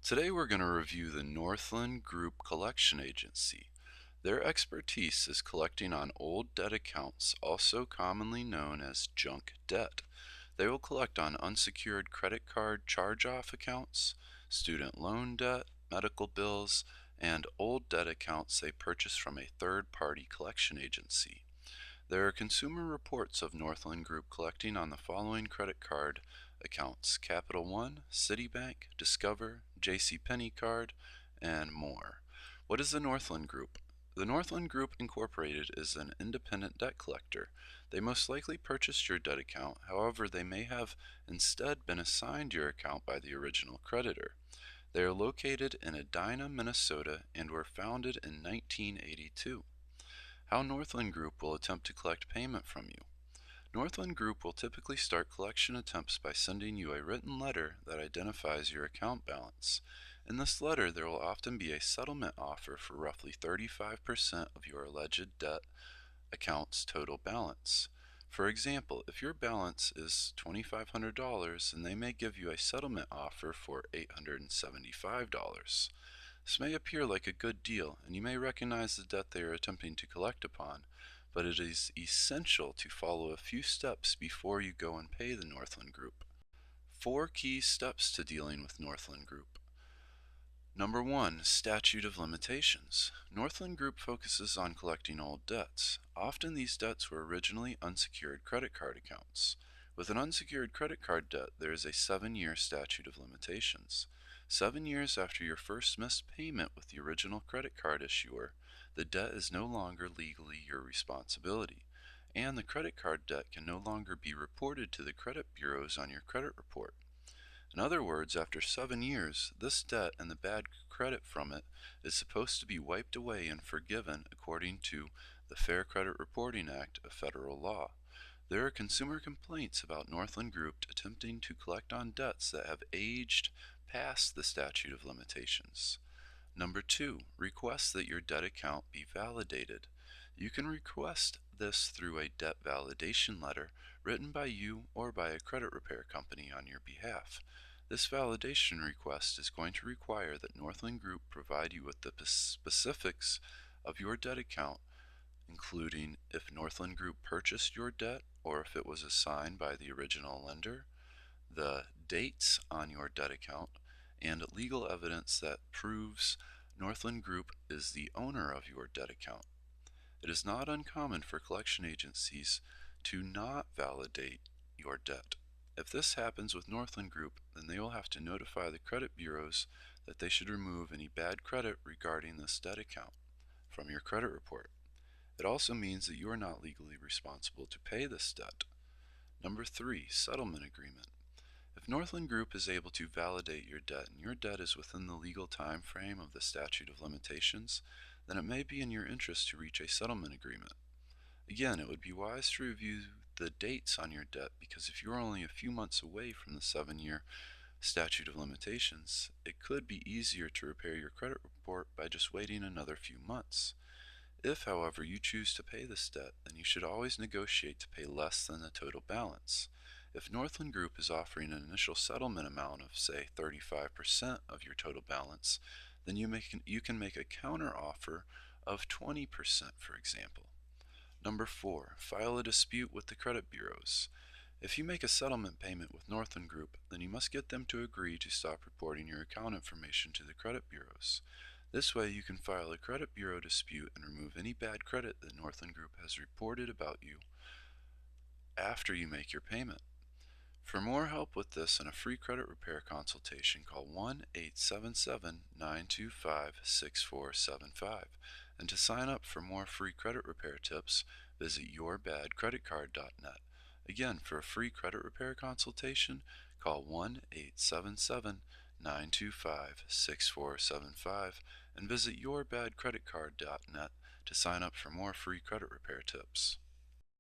Today we're going to review the Northland Group Collection Agency. Their expertise is collecting on old debt accounts, also commonly known as junk debt. They will collect on unsecured credit card charge-off accounts, student loan debt, medical bills, and old debt accounts they purchase from a third-party collection agency. There are consumer reports of Northland Group collecting on the following credit card accounts: Capital One, Citibank, Discover, JCPenney Card, and more. What is the Northland Group? The Northland Group Incorporated is an independent debt collector. They most likely purchased your debt account, however, they may have instead been assigned your account by the original creditor. They are located in Edina, Minnesota, and were founded in 1982. How Northland Group will attempt to collect payment from you. Northland Group will typically start collection attempts by sending you a written letter that identifies your account balance. In this letter, there will often be a settlement offer for roughly 35% of your alleged debt account's total balance. For example, if your balance is $2,500, then they may give you a settlement offer for $875. This may appear like a good deal, and you may recognize the debt they are attempting to collect upon, but it is essential to follow a few steps before you go and pay the Northland Group. 4 key steps to dealing with Northland Group. Number 1. Statute of limitations. Northland Group focuses on collecting old debts. Often these debts were originally unsecured credit card accounts. With an unsecured credit card debt, there is a 7-year statute of limitations. 7 years after your first missed payment with the original credit card issuer, the debt is no longer legally your responsibility, and the credit card debt can no longer be reported to the credit bureaus on your credit report. In other words, after 7 years, this debt and the bad credit from it is supposed to be wiped away and forgiven according to the Fair Credit Reporting Act of federal law. There are consumer complaints about Northland Group attempting to collect on debts that have aged past the statute of limitations. Number 2, request that your debt account be validated. You can request this through a debt validation letter written by you or by a credit repair company on your behalf. This validation request is going to require that Northland Group provide you with the specifics of your debt account, including if Northland Group purchased your debt or if it was assigned by the original lender, the dates on your debt account, and legal evidence that proves Northland Group is the owner of your debt account. It is not uncommon for collection agencies to not validate your debt. If this happens with Northland Group, then they will have to notify the credit bureaus that they should remove any bad credit regarding this debt account from your credit report. It also means that you are not legally responsible to pay this debt. Number 3, settlement agreement. If Northland Group is able to validate your debt and your debt is within the legal time frame of the statute of limitations, then it may be in your interest to reach a settlement agreement. Again, it would be wise to review the dates on your debt, because if you're only a few months away from the 7-year statute of limitations, it could be easier to repair your credit report by just waiting another few months. If, however, you choose to pay this debt, then you should always negotiate to pay less than the total balance. If Northland Group is offering an initial settlement amount of, say, 35% of your total balance, then you can make a counter offer of 20%, for example. Number 4, file a dispute with the credit bureaus. If you make a settlement payment with Northland Group, then you must get them to agree to stop reporting your account information to the credit bureaus. This way you can file a credit bureau dispute and remove any bad credit that Northland Group has reported about you after you make your payment. For more help with this and a free credit repair consultation, call 1-877-925-6475. And to sign up for more free credit repair tips, visit yourbadcreditcard.net. Again, for a free credit repair consultation, call 1-877-925-6475 and visit yourbadcreditcard.net to sign up for more free credit repair tips.